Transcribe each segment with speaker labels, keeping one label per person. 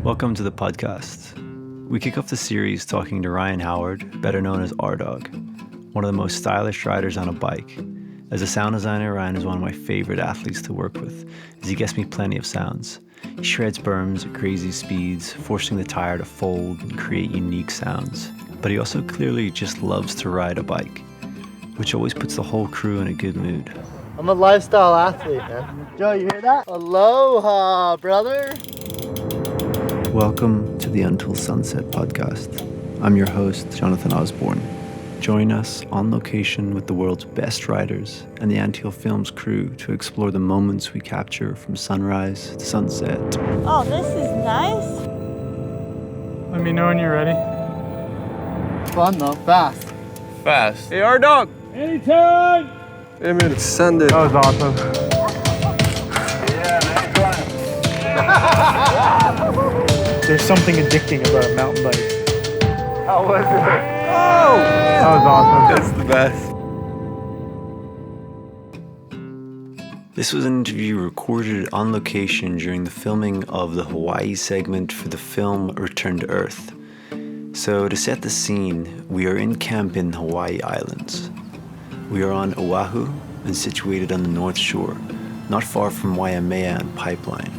Speaker 1: Welcome to the podcast. We kick off the series talking to Ryan Howard, better known as R-Dog, one of the most stylish riders on a bike. As a sound designer, Ryan is one of my favorite athletes to work with, as he gets me plenty of sounds. He shreds berms at crazy speeds, forcing the tire to fold and create unique sounds. But he also clearly just loves to ride a bike, which always puts the whole crew in a good mood.
Speaker 2: I'm a lifestyle athlete, man. Joe, you hear that? Aloha, brother.
Speaker 1: Welcome to the Until Sunset podcast. I'm your host, Jonathan Osborne. Join us on location with the world's best riders and the Anthill Films crew to explore the moments we capture from sunrise to sunset.
Speaker 3: Oh, this is nice.
Speaker 4: Let me know when you're ready.
Speaker 2: Fun though, fast.
Speaker 5: Fast. Hey, R-Dog.
Speaker 4: Anytime!
Speaker 5: Hey, man, send it.
Speaker 4: That was awesome. There's something addicting about a mountain bike.
Speaker 5: How was it?
Speaker 4: Oh! That was awesome.
Speaker 5: That's the best.
Speaker 1: This was an interview recorded on location during the filming of the Hawaii segment for the film Return to Earth. So to set the scene, we are in camp in Hawaii Islands. We are on Oahu and situated on the North Shore, not far from Waimea and Pipeline.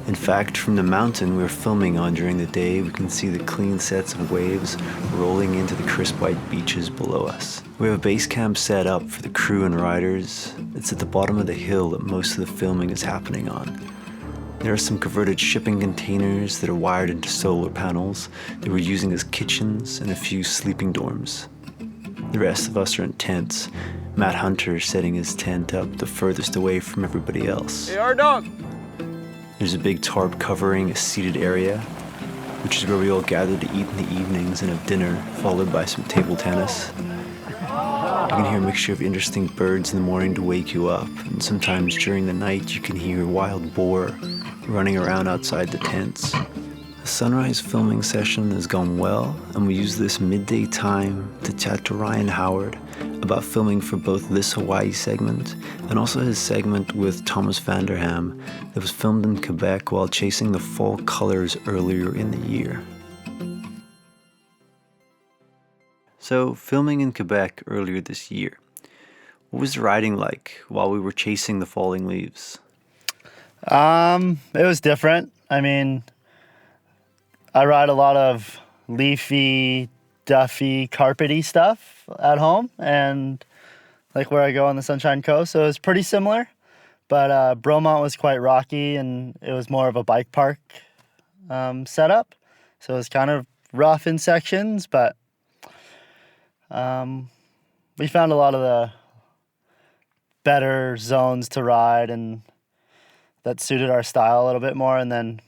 Speaker 1: In fact, from the mountain we're filming on during the day, we can see the clean sets of waves rolling into the crisp white beaches below us. We have a base camp set up for the crew and riders. It's at the bottom of the hill that most of the filming is happening on. There are some converted shipping containers that are wired into solar panels that we're using as kitchens and a few sleeping dorms. The rest of us are in tents. Matt Hunter setting his tent up the furthest away from everybody else.
Speaker 5: Hey, R-Dog.
Speaker 1: There's a big tarp covering a seated area, which is where we all gather to eat in the evenings and have dinner, followed by some table tennis. You can hear a mixture of interesting birds in the morning to wake you up, and sometimes during the night you can hear wild boar running around outside the tents. The sunrise filming session has gone well, and we use this midday time to chat to Ryan Howard about filming for both this Hawaii segment and also his segment with Thomas Vanderham that was filmed in Quebec while chasing the fall colors earlier in the year. So, filming in Quebec earlier this year, what was the riding like while we were chasing the falling leaves?
Speaker 2: It was different. I mean, I ride a lot of leafy, duffy, carpety stuff at home and like where I go on the Sunshine Coast. So it was pretty similar, but Bromont was quite rocky and it was more of a bike park setup. So it was kind of rough in sections, but we found a lot of the better zones to ride and that suited our style a little bit more. And then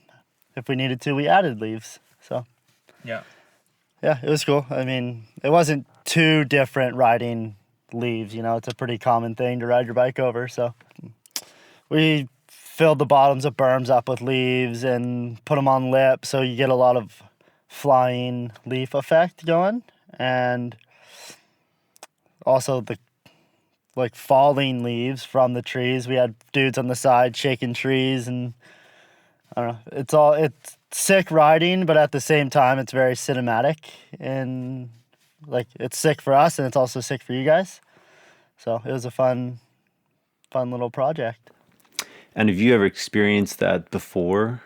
Speaker 2: if we needed to, we added leaves. So yeah, it was cool. I mean, it wasn't too different riding leaves, you know, it's a pretty common thing to ride your bike over. So we filled the bottoms of berms up with leaves and put them on lip. So you get a lot of flying leaf effect going. And also the like falling leaves from the trees. We had dudes on the side shaking trees and I don't know. It's sick riding, but at the same time, it's very cinematic and like it's sick for us and it's also sick for you guys. So it was a fun little project.
Speaker 1: And have you ever experienced that before,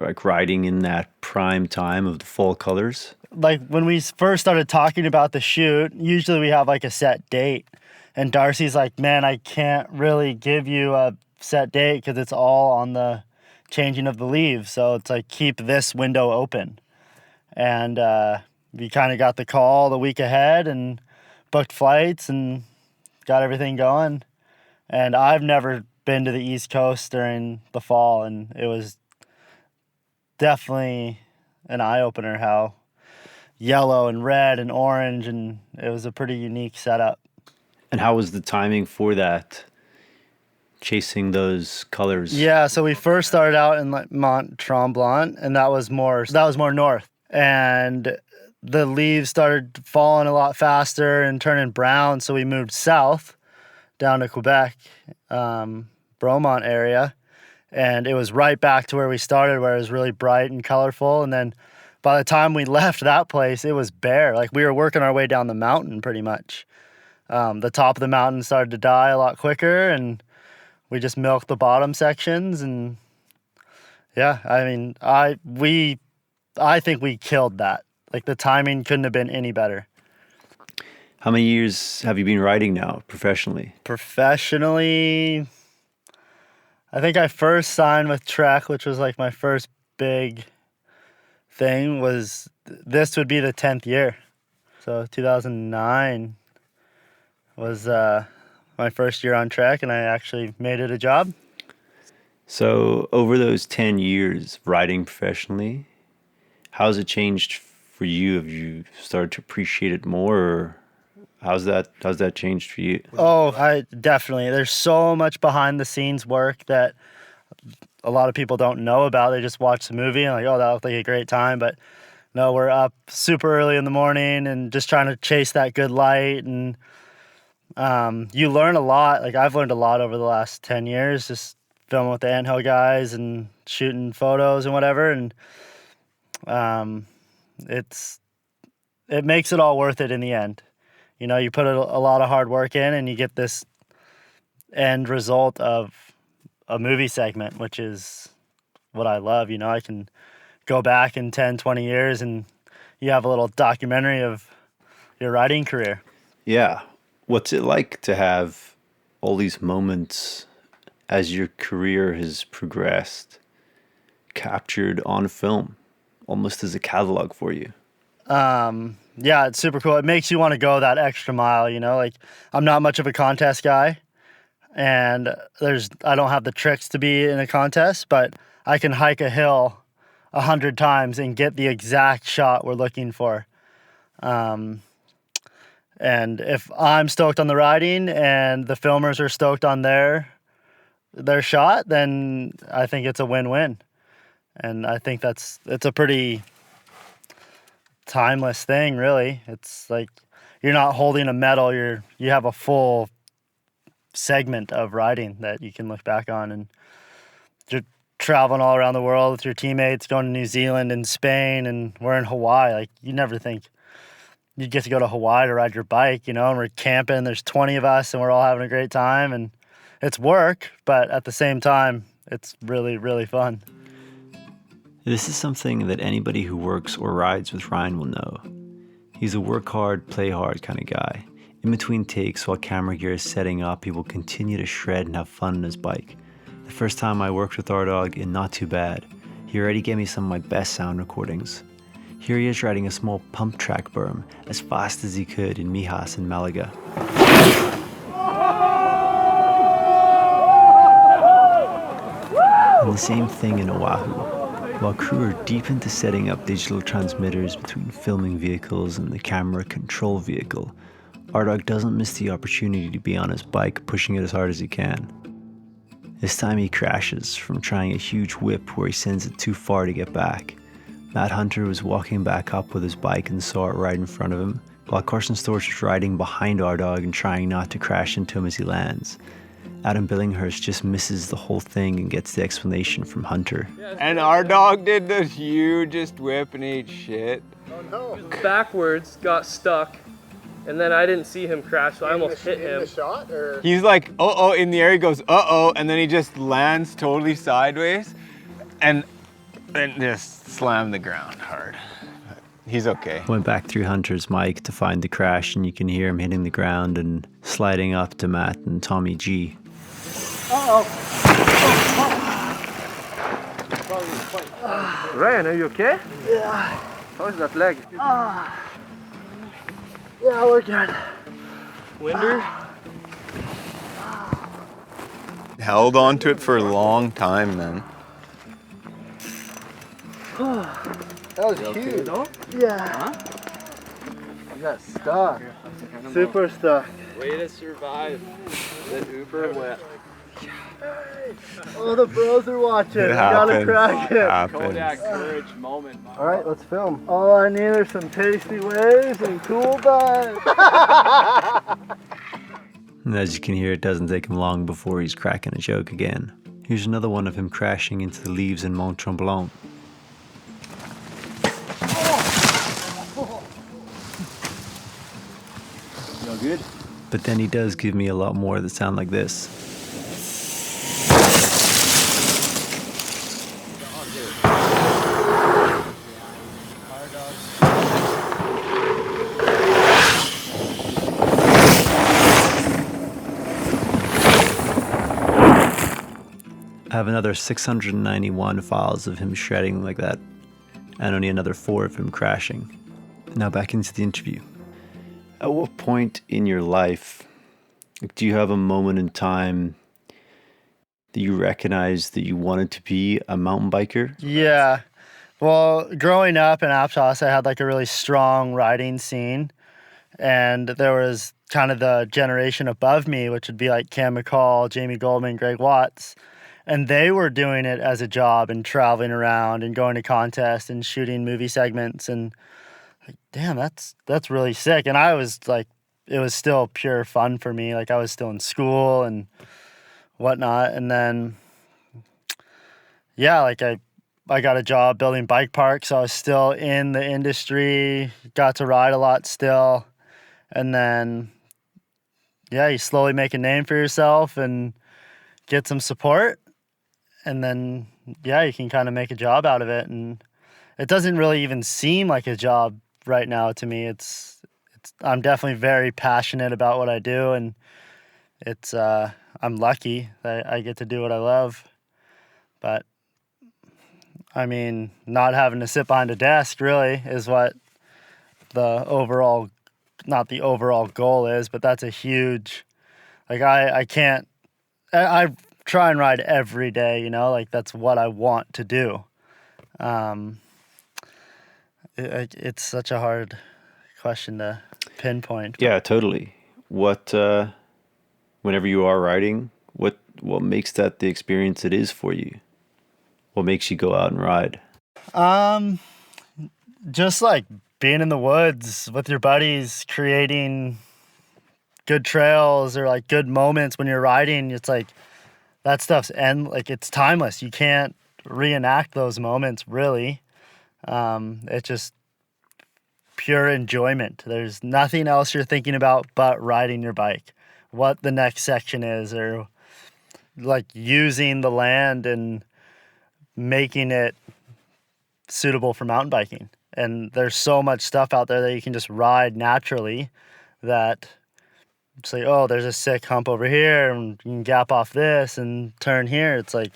Speaker 1: like riding in that prime time of the fall colors?
Speaker 2: Like when we first started talking about the shoot, usually we have like a set date. And Darcy's like, man, I can't really give you a set date because it's all on the changing of the leaves. So it's like, keep this window open. And we kind of got the call the week ahead and booked flights and got everything going. And I've never been to the East Coast during the fall, and it was definitely an eye-opener how yellow and red and orange, and it was a pretty unique setup.
Speaker 1: And how was the timing for that, chasing those colors?
Speaker 2: Yeah, so we first started out in like Mont Tremblant, and that was more north. And the leaves started falling a lot faster and turning brown, so we moved south down to Quebec, Bromont area, And it was right back to where we started, where it was really bright and colorful. And then by the time we left that place, it was bare. Like, we were working our way down the mountain pretty much. The top of the mountain started to die a lot quicker, and we just milked the bottom sections. And yeah, I mean, I think we killed that. Like, the timing couldn't have been any better.
Speaker 1: How many years have you been riding now professionally?
Speaker 2: Professionally, I think I first signed with Trek, which was like my first big thing. This would be the 10th year. So 2009 was my first year on Trek, and I actually made it a job.
Speaker 1: So over those 10 years riding professionally, how's it changed for you? Have you started to appreciate it more, or how's that changed for you?
Speaker 2: Oh, I definitely. There's so much behind the scenes work that a lot of people don't know about. They just watch the movie and like, oh, that looked like a great time. But no, we're up super early in the morning and just trying to chase that good light. And you learn a lot. Like, I've learned a lot over the last 10 years, just filming with the Anthill guys and shooting photos and whatever. And it makes it all worth it in the end. You know, you put a lot of hard work in, and you get this end result of a movie segment, which is what I love. You know, I can go back in 10, 20 years and you have a little documentary of your riding career.
Speaker 1: Yeah. What's it like to have all these moments as your career has progressed captured on film, almost as a catalog for you?
Speaker 2: Yeah, it's super cool. It makes you want to go that extra mile, you know? Like, I'm not much of a contest guy, and I don't have the tricks to be in a contest, but I can hike a hill 100 times and get the exact shot we're looking for. And if I'm stoked on the riding and the filmers are stoked on their shot, then I think it's a win-win. And I think it's a pretty timeless thing, really. It's like you're not holding a medal, you have a full segment of riding that you can look back on, and you're traveling all around the world with your teammates, going to New Zealand and Spain, and we're in Hawaii. Like, you never think you'd get to go to Hawaii to ride your bike, you know, and we're camping, there's 20 of us and we're all having a great time, and it's work, but at the same time it's really, really fun.
Speaker 1: This is something that anybody who works or rides with Ryan will know. He's a work hard, play hard kind of guy. In between takes, while camera gear is setting up, he will continue to shred and have fun on his bike. The first time I worked with our dog in Not Too Bad, he already gave me some of my best sound recordings. Here he is riding a small pump track berm as fast as he could in Mijas in Malaga. And the same thing in Oahu. While crew are deep into setting up digital transmitters between filming vehicles and the camera control vehicle, our dog doesn't miss the opportunity to be on his bike pushing it as hard as he can. This time he crashes from trying a huge whip where he sends it too far to get back. Matt Hunter was walking back up with his bike and saw it right in front of him, while Carson Storch was riding behind our dog and trying not to crash into him as he lands. Adam Billinghurst just misses the whole thing and gets the explanation from Hunter.
Speaker 5: And our dog did the hugest whip and ate shit.
Speaker 6: Oh no. Backwards, got stuck, and then I didn't see him crash, so I almost hit him.
Speaker 5: In the shot, or? He's like, uh-oh, in the air, he goes, uh-oh, and then he just lands totally sideways and just slammed the ground hard. He's okay.
Speaker 1: Went back through Hunter's mic to find the crash, and you can hear him hitting the ground and sliding up to Matt and Tommy G.
Speaker 5: Ryan, are you okay?
Speaker 2: Yeah.
Speaker 5: How's that leg?
Speaker 2: Yeah, we're good.
Speaker 6: Winder?
Speaker 5: Held on to it for a long time, man.
Speaker 2: That was huge. No? Yeah. I got stuck. Super stuck.
Speaker 6: Way to survive the uber wet.
Speaker 2: Oh, the bros are watching.
Speaker 5: It
Speaker 2: We gotta crack it.
Speaker 6: Kodak courage moment.
Speaker 2: All right, let's film. All I need are some tasty waves and cool vibes.
Speaker 1: And as you can hear, it doesn't take him long before he's cracking a joke again. Here's another one of him crashing into the leaves in Mont Tremblant.
Speaker 7: You all good?
Speaker 1: But then he does give me a lot more that sound like this. I have another 691 files of him shredding like that, and only another 4 of him crashing. Now back into the interview. At what point in your life do you have a moment in time that you recognize that you wanted to be a mountain biker?
Speaker 2: Yeah. Well, growing up in Aptos, I had like a really strong riding scene. And there was kind of the generation above me, which would be like Cam McCall, Jamie Goldman, Greg Watts. And they were doing it as a job and traveling around and going to contests and shooting movie segments. And like, damn, that's really sick. And I was like, it was still pure fun for me. Like I was still in school and whatnot. And then, yeah, like I got a job building bike parks. So I was still in the industry, got to ride a lot still. And then, yeah, you slowly make a name for yourself and get some support. And then, yeah, you can kind of make a job out of it. And it doesn't really even seem like a job right now to me. I'm definitely very passionate about what I do. And I'm lucky that I get to do what I love. But, I mean, not having to sit behind a desk really is what the overall, not the overall goal is, but that's a huge, like I try and ride every day, you know, like that's what I want to do. It's such a hard question to pinpoint.
Speaker 1: Yeah, totally. What, whenever you are riding, what makes that the experience it is for you? What makes you go out and ride?
Speaker 2: Just like being in the woods with your buddies, creating good trails or like good moments when you're riding. It's like that stuff's like it's timeless. You can't reenact those moments really. It's just pure enjoyment. There's nothing else you're thinking about but riding your bike, what the next section is, or like using the land and making it suitable for mountain biking. And there's so much stuff out there that you can just ride naturally that it's like, oh, there's a sick hump over here and you can gap off this and turn here. It's like,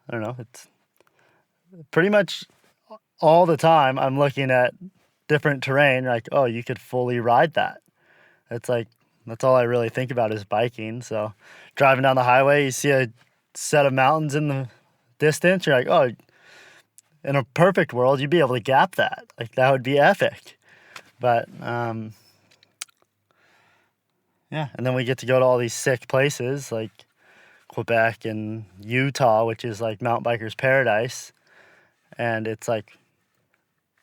Speaker 2: I don't know, it's pretty much all the time I'm looking at different terrain, like, oh, you could fully ride that. It's like, that's all I really think about is biking. So driving down the highway, you see a set of mountains in the distance, you're like, oh, in a perfect world, you'd be able to gap that. Like, that would be epic. But, yeah, and then we get to go to all these sick places like Quebec and Utah, which is like mountain bikers' paradise. And it's like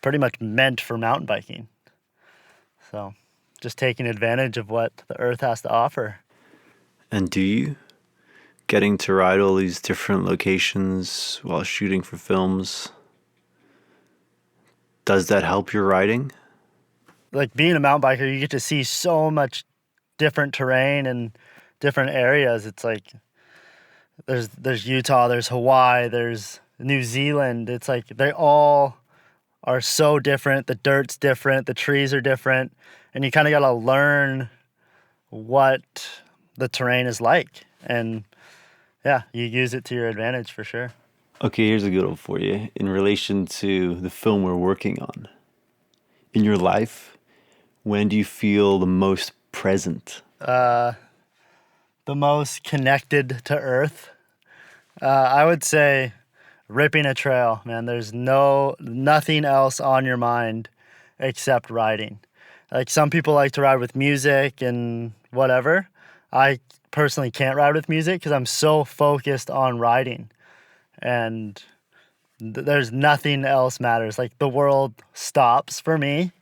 Speaker 2: pretty much meant for mountain biking. So just taking advantage of what the earth has to offer.
Speaker 1: And do you? Getting to ride all these different locations while shooting for films, does that help your riding?
Speaker 2: Like being a mountain biker, you get to see so much different terrain and different areas. It's like there's Utah, there's Hawaii, there's New Zealand. It's like they all are so different. The dirt's different, the trees are different, and you kind of got to learn what the terrain is like. And yeah, you use it to your advantage for sure.
Speaker 1: Okay, here's a good one for you. In relation to the film we're working on, in your life, when do you feel the most present?
Speaker 2: The most connected to earth. I would say ripping a trail, man. There's nothing else on your mind except riding. Like some people like to ride with music and whatever. I personally can't ride with music because I'm so focused on riding. And there's nothing else matters. Like the world stops for me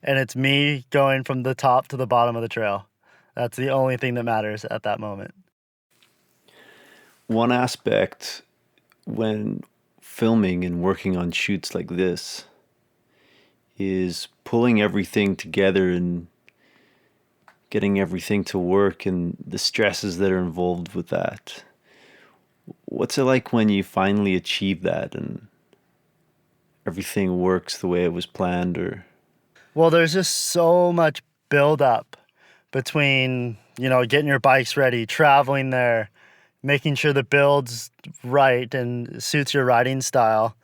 Speaker 2: and it's me going from the top to the bottom of the trail. That's the only thing that matters at that moment.
Speaker 1: one aspect when filming and working on shoots like this is pulling everything together and getting everything to work and the stresses that are involved with that. What's it like when you finally achieve that and everything works the way it was planned? Or
Speaker 2: Well, there's just so much buildup between, getting your bikes ready, traveling there, making sure the build's right and suits your riding style.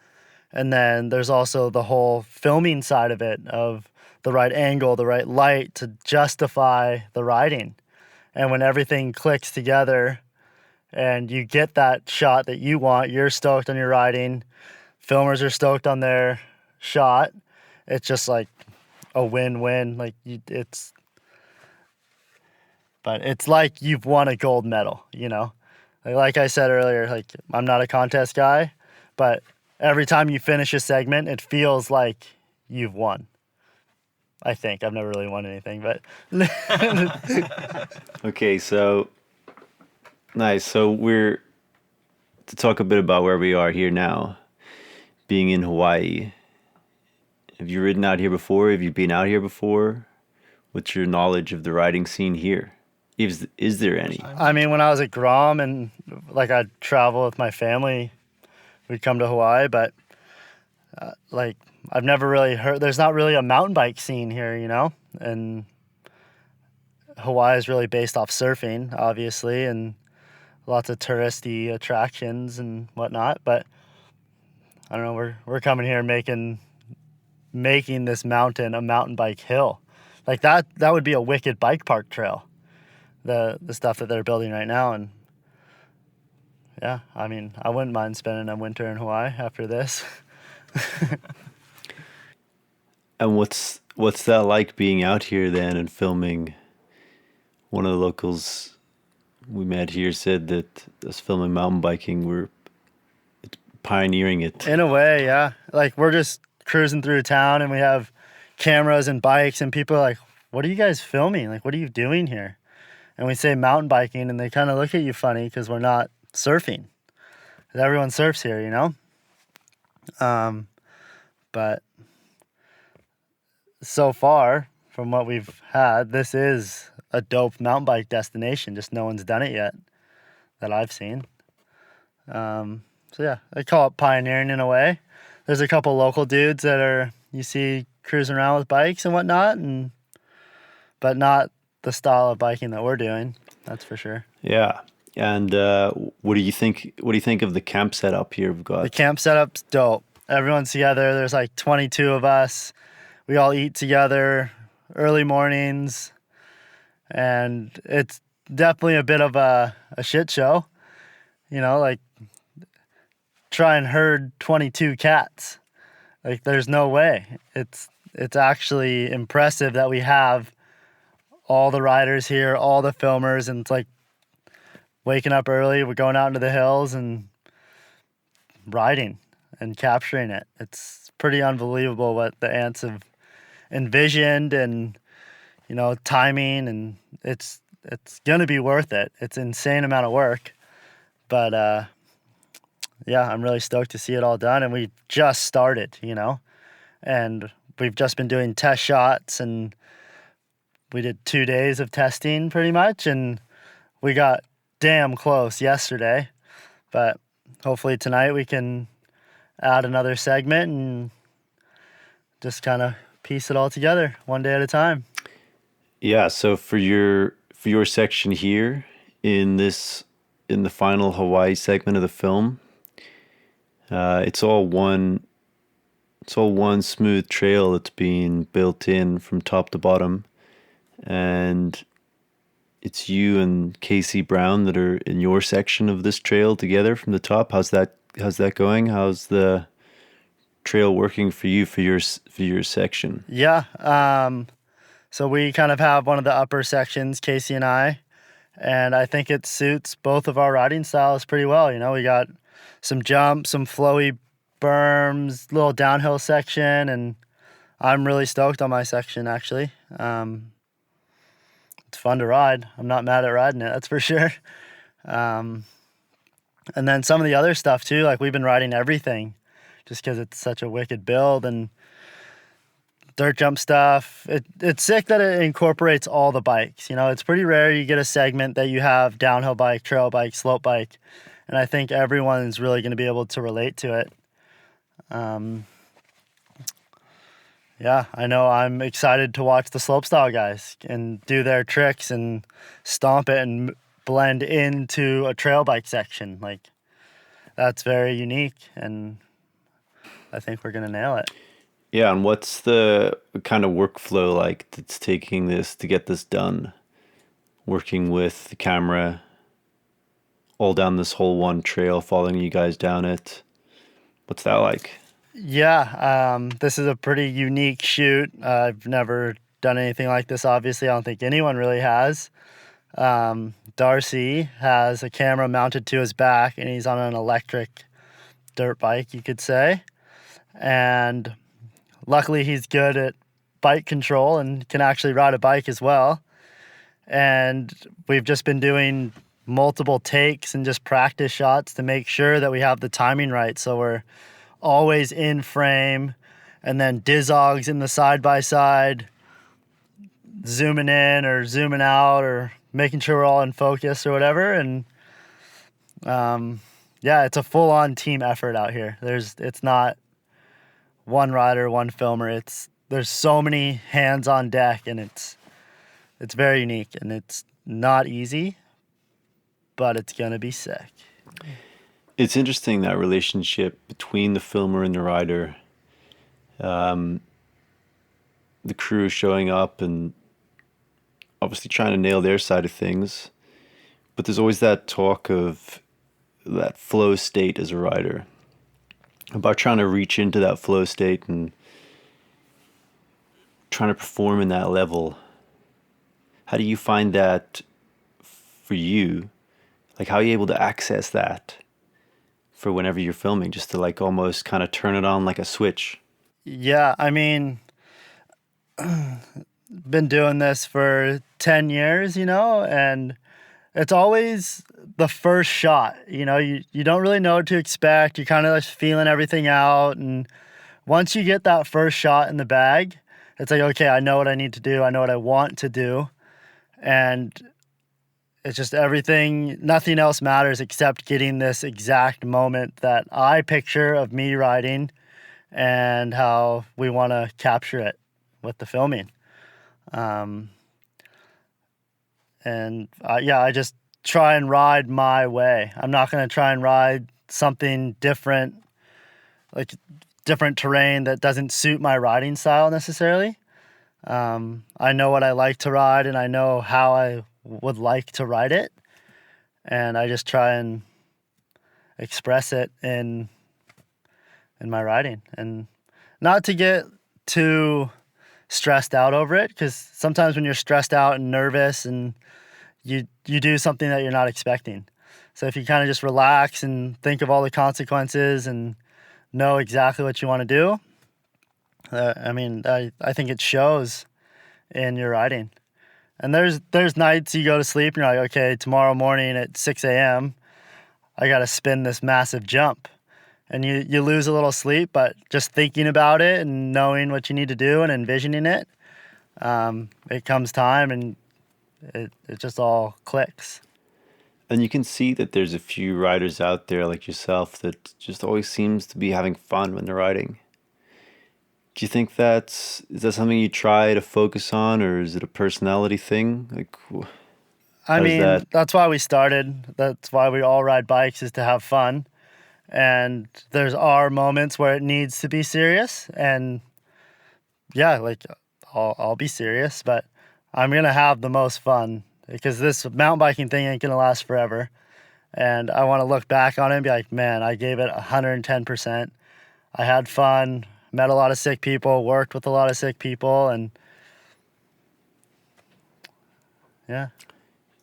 Speaker 2: And then there's also the whole filming side of it, of the right angle, the right light to justify the riding. And when everything clicks together and you get that shot that you want, you're stoked on your riding, filmers are stoked on their shot. It's just like a win-win. But it's like you've won a gold medal, Like I said earlier, I'm not a contest guy, but every time you finish a segment, it feels like you've won. I think. I've never really won anything, but
Speaker 1: okay, so nice. So we're to talk a bit about where we are here now, being in Hawaii. Have you ridden out here before? Have you been out here before? What's your knowledge of the riding scene here? Is there any?
Speaker 2: I mean, when I was at Grom and I'd travel with my family, we'd come to Hawaii, but I've never really heard, there's not really a mountain bike scene here, and Hawaii is really based off surfing, obviously, and lots of touristy attractions and whatnot, but I don't know, we're coming here making this mountain a mountain bike hill. That would be a wicked bike park trail, the stuff that they're building right now. And yeah, I mean, I wouldn't mind spending a winter in Hawaii after this.
Speaker 1: And what's that like being out here then and filming? One of the locals we met here said that us filming mountain biking, it's pioneering it.
Speaker 2: In a way, yeah. We're just cruising through town and we have cameras and bikes and people are like, what are you guys filming? What are you doing here? And we say mountain biking and they kind of look at you funny because we're not surfing. 'Cause everyone surfs here, But so far, from what we've had, this is a dope mountain bike destination. Just no one's done it yet that I've seen. So yeah, I call it pioneering in a way. There's a couple local dudes that you see cruising around with bikes and whatnot, but not the style of biking that we're doing. That's for sure.
Speaker 1: Yeah. And what do you think? What do you think of the camp setup here we've got?
Speaker 2: The camp setup's dope. Everyone's together. There's 22 of us. We all eat together early mornings, and it's definitely a bit of a shit show. Try and herd 22 cats. There's no way. It's actually impressive that we have all the riders here, all the filmers, and it's waking up early, we're going out into the hills and riding and capturing it. It's pretty unbelievable what the ants have envisioned and, timing, and it's gonna be worth it. It's an insane amount of work, but yeah, I'm really stoked to see it all done, and we just started, and we've just been doing test shots, and we did 2 days of testing pretty much, and we got damn close yesterday, but hopefully tonight we can add another segment and just kind of piece it all together one day at a time.
Speaker 1: Yeah, so for your section here in the final Hawaii segment of the film, it's all one smooth trail that's being built in from top to bottom, and it's you and Casey Brown that are in your section of this trail together from the top. How's that going? How's the trail working for you for your section?
Speaker 2: Yeah, so we kind of have one of the upper sections, Casey and I, and I think it suits both of our riding styles pretty well. We got some jumps, some flowy berms, little downhill section, and I'm really stoked on my section actually. It's fun to ride. I'm not mad at riding it, that's for sure. And then some of the other stuff too, like we've been riding everything just because it's such a wicked build, and dirt jump stuff. It's sick that it incorporates all the bikes. You know, it's pretty rare you get a segment that you have downhill bike, trail bike, slope bike. And I think everyone's really going to be able to relate to it. Yeah, I know I'm excited to watch the slopestyle guys and do their tricks and stomp it and blend into a trail bike section. Like, that's very unique, and I think we're going to nail it.
Speaker 1: Yeah, and what's the kind of workflow like that's taking this to get this done? Working with the camera all down this whole one trail, following you guys down it. What's that like?
Speaker 2: Yeah, this is a pretty unique shoot. I've never done anything like this, obviously. I don't think anyone really has. Darcy has a camera mounted to his back, and he's on an electric dirt bike, you could say. And luckily, he's good at bike control and can actually ride a bike as well. And we've just been doing multiple takes and just practice shots to make sure that we have the timing right. So we're always in frame, and then Dizogs in the side-by-side, zooming in or zooming out or making sure we're all in focus or whatever. And yeah, it's a full-on team effort out here. It's not one rider, one filmer. There's so many hands on deck, and it's very unique, and it's not easy, but it's gonna be sick.
Speaker 1: It's interesting, that relationship between the filmer and the rider. The crew showing up and obviously trying to nail their side of things, but there's always that talk of that flow state as a rider, about trying to reach into that flow state and trying to perform in that level. How do you find that for you? Like, how are you able to access that for whenever you're filming, just to like almost kind of turn it on like a switch?
Speaker 2: Yeah, I mean, been doing this for 10 years, you know, and it's always the first shot. You know, you don't really know what to expect. You're kind of just feeling everything out. And once you get that first shot in the bag, it's like, okay, I know what I need to do. I know what I want to do. And it's just everything, nothing else matters except getting this exact moment that I picture of me riding and how we want to capture it with the filming. I just try and ride my way. I'm not going to try and ride something different, like different terrain that doesn't suit my riding style necessarily. I know what I like to ride, and I know how I would like to ride it, and I just try and express it in my riding, and not to get too stressed out over it, because sometimes when you're stressed out and nervous and you do something that you're not expecting. So if you kind of just relax and think of all the consequences and know exactly what you want to do, I think it shows in your riding. And there's nights you go to sleep and you're like, okay, tomorrow morning at 6 a.m., I got to spin this massive jump. And you lose a little sleep, but just thinking about it and knowing what you need to do and envisioning it, it comes time and it just all clicks.
Speaker 1: And you can see that there's a few riders out there like yourself that just always seems to be having fun when they're riding. Do you think is that something you try to focus on, or is it a personality thing? Like,
Speaker 2: that's why we started. That's why we all ride bikes, is to have fun. And there's our moments where it needs to be serious. And yeah, like I'll be serious, but I'm going to have the most fun, because this mountain biking thing ain't going to last forever. And I want to look back on it and be like, man, I gave it 110%. I had fun. Met a lot of sick people, worked with a lot of sick people, and yeah.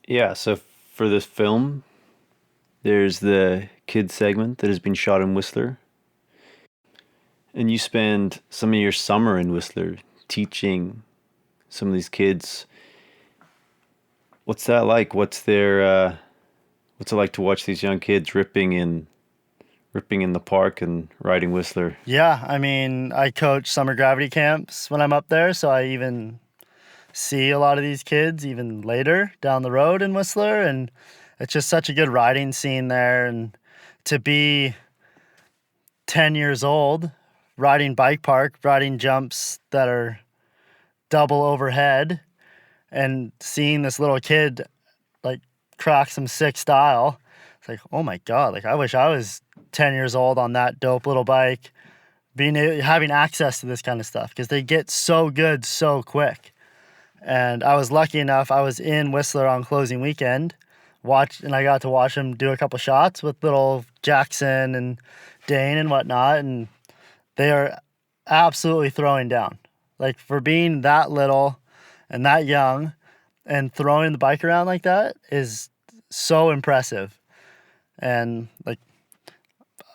Speaker 1: Yeah, so for this film, there's the kids segment that has been shot in Whistler. And you spend some of your summer in Whistler teaching some of these kids. What's that like? What's their What's it like to watch these young kids ripping in the park and riding Whistler?
Speaker 2: Yeah, I mean, I coach summer gravity camps when I'm up there, so I even see a lot of these kids even later down the road in Whistler, and it's just such a good riding scene there. And to be 10 years old, riding bike park, riding jumps that are double overhead, and seeing this little kid like crack some sick style, it's like, oh my God, like I wish I was 10 years old on that dope little bike, having access to this kind of stuff, because they get so good so quick. And I was lucky enough, I was in Whistler on closing weekend, and I got to watch him do a couple shots with little Jackson and Dane and whatnot, and they are absolutely throwing down. Like, for being that little and that young and throwing the bike around like that is so impressive. And like,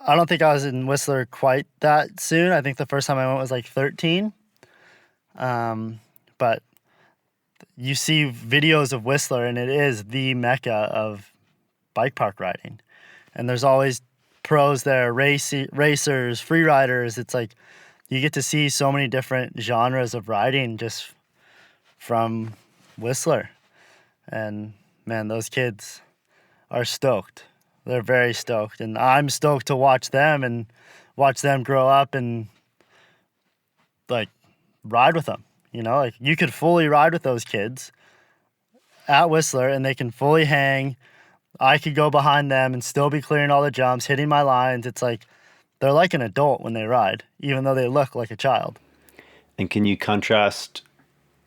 Speaker 2: I don't think I was in Whistler quite that soon. I think the first time I went was like 13. But you see videos of Whistler, and it is the mecca of bike park riding. And there's always pros there, racers, free riders. It's like you get to see so many different genres of riding just from Whistler. And man, those kids are stoked. They're very stoked. And I'm stoked to watch them and watch them grow up and like ride with them. You know, like you could fully ride with those kids at Whistler and they can fully hang. I could go behind them and still be clearing all the jumps, hitting my lines. It's like they're like an adult when they ride, even though they look like a child.
Speaker 1: And can you contrast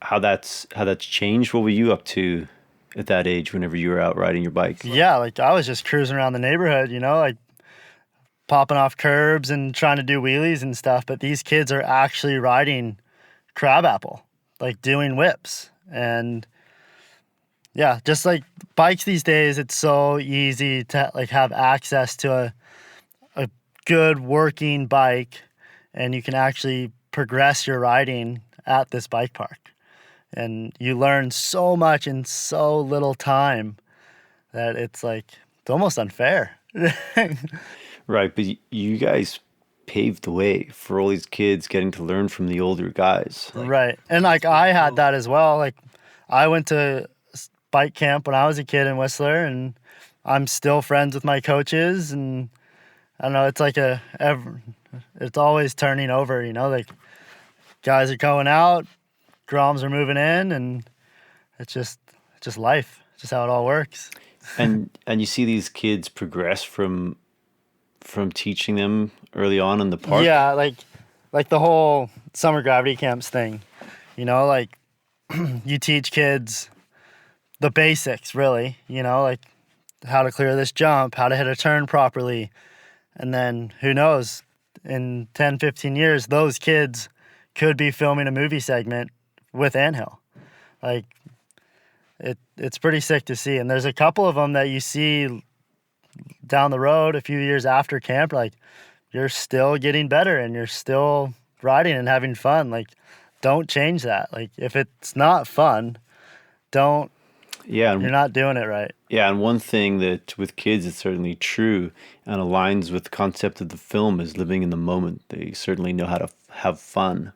Speaker 1: how that's changed? What were you up to at that age whenever you were out riding your bike?
Speaker 2: Yeah, like I was just cruising around the neighborhood, you know, like popping off curbs and trying to do wheelies and stuff. But these kids are actually riding crabapple, like doing whips. And yeah, just like bikes these days, it's so easy to like have access to a good working bike, and you can actually progress your riding at this bike park. And you learn so much in so little time that it's like, it's almost unfair.
Speaker 1: Right, but you guys paved the way for all these kids getting to learn from the older guys.
Speaker 2: Right. And like I had that as well. Like I went to bike camp when I was a kid in Whistler, and I'm still friends with my coaches, and I don't know, it's like it's always turning over, you know, like guys are going out, groms are moving in, and it's just life. It's just how it all works.
Speaker 1: And you see these kids progress from teaching them early on in the park.
Speaker 2: Yeah, like the whole summer gravity camps thing, you know, like you teach kids the basics, really, you know, like how to clear this jump, how to hit a turn properly. And then who knows, in 10, 15 years, those kids could be filming a movie segment with Anthill. Like, it's pretty sick to see. And there's a couple of them that you see down the road a few years after camp, like, you're still getting better and you're still riding and having fun. Like, don't change that. Like, if it's not fun, don't.
Speaker 1: Yeah,
Speaker 2: you're not doing it right.
Speaker 1: Yeah, and one thing that with kids is certainly true and aligns with the concept of the film is living in the moment. They certainly know how to have fun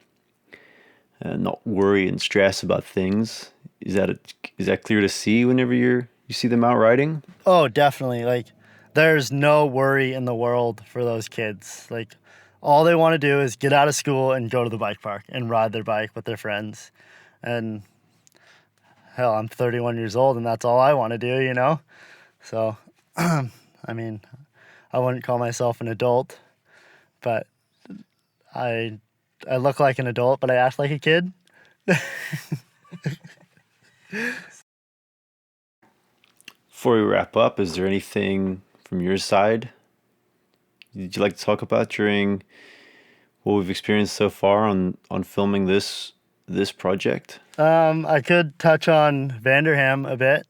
Speaker 1: and not worry and stress about things. Is that clear to see whenever you see them out riding?
Speaker 2: Oh, definitely. Like, there's no worry in the world for those kids. Like, all they want to do is get out of school and go to the bike park and ride their bike with their friends. And hell, I'm 31 years old and that's all I want to do, you know? So, I mean, I wouldn't call myself an adult, but I look like an adult, but I act like a kid.
Speaker 1: Before we wrap up, is there anything from your side you'd like to talk about during what we've experienced so far on filming this project?
Speaker 2: I could touch on Vanderham a bit,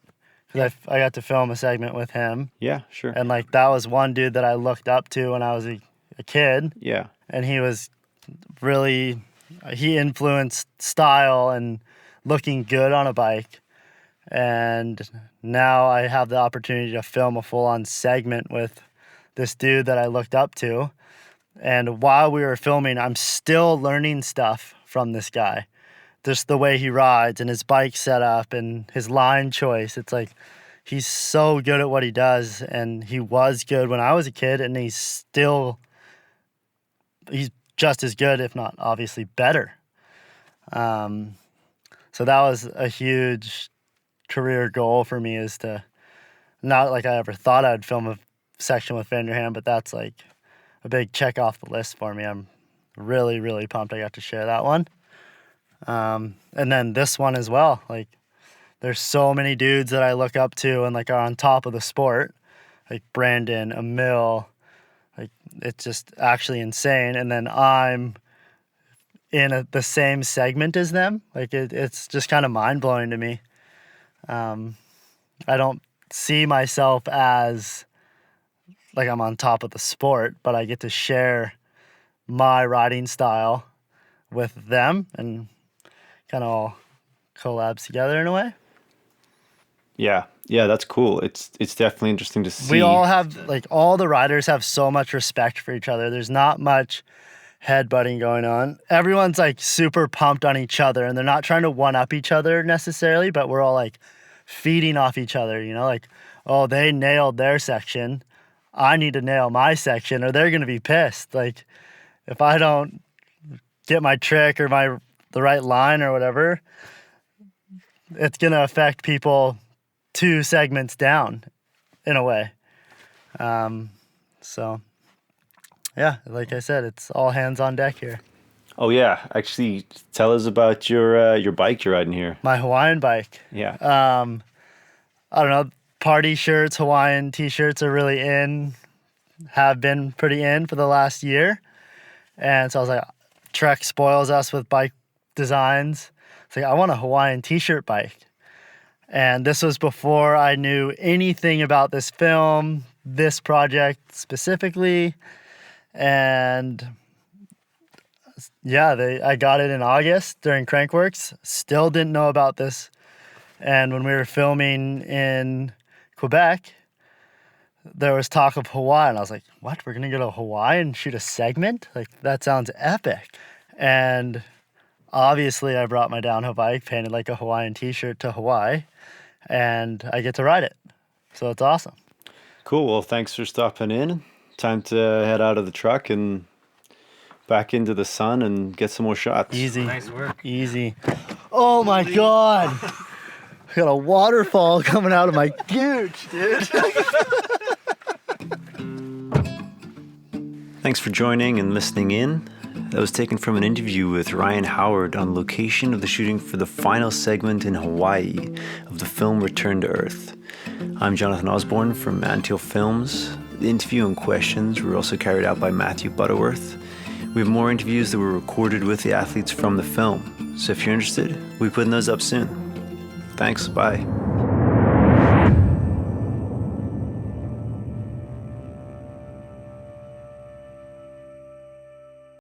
Speaker 2: because I got to film a segment with him.
Speaker 1: Yeah, sure.
Speaker 2: And like that was one dude that I looked up to when I was a kid.
Speaker 1: Yeah.
Speaker 2: And he was he influenced style and looking good on a bike. And now I have the opportunity to film a full-on segment with this dude that I looked up to. And while we were filming, I'm still learning stuff from this guy. Just the way he rides and his bike setup and his line choice. It's like he's so good at what he does, and he was good when I was a kid, and he's just as good, if not obviously better. So that was a huge career goal for me, is to, not like I ever thought I'd film a section with Vanderham, but that's like a big check off the list for me. I'm really, really pumped I got to share that one. And then this one as well. Like, there's so many dudes that I look up to and like are on top of the sport, like Brandon, Emil. Like, it's just actually insane. And then I'm in the same segment as them. Like, it's just kind of mind blowing to me. I don't see myself as like I'm on top of the sport, but I get to share my riding style with them and kind of all collabs together in a way.
Speaker 1: Yeah, that's cool. It's definitely interesting to see.
Speaker 2: We all have, like, all the riders have so much respect for each other. There's not much headbutting going on. Everyone's like super pumped on each other, and they're not trying to one up each other necessarily, but we're all like feeding off each other, you know, like, oh, they nailed their section, I need to nail my section, or they're going to be pissed. Like, if I don't get my trick or the right line or whatever, it's going to affect people 2 segments down in a way. So yeah, like I said, it's all hands on deck here.
Speaker 1: Oh yeah, actually, tell us about your bike you're riding here.
Speaker 2: My Hawaiian bike.
Speaker 1: Yeah.
Speaker 2: I don't know, party shirts, Hawaiian t-shirts are really in, have been pretty in for the last year. And so I was like, Trek spoils us with bike designs. It's like, I want a Hawaiian t-shirt bike. And this was before I knew anything about this film, this project specifically. And yeah, I got it in August during Crankworks. Still didn't know about this. And when we were filming in Quebec, there was talk of Hawaii. And I was like, what? We're going to go to Hawaii and shoot a segment? Like, that sounds epic. And obviously, I brought my downhill bike, painted like a Hawaiian t-shirt to Hawaii, and I get to ride it. So it's awesome.
Speaker 1: Cool. Well, thanks for stopping in. Time to head out of the truck and back into the sun and get some more shots.
Speaker 2: Easy.
Speaker 5: Nice work.
Speaker 2: Easy. Oh my God. I got a waterfall coming out of my gooch, dude.
Speaker 1: Thanks for joining and listening in. That was taken from an interview with Ryan Howard on location of the shooting for the final segment in Hawaii of the film Return to Earth. I'm Jonathan Osborne from Anthill Films. The interview and questions were also carried out by Matthew Butterworth. We have more interviews that were recorded with the athletes from the film, so if you're interested, we'll be putting those up soon. Thanks, bye.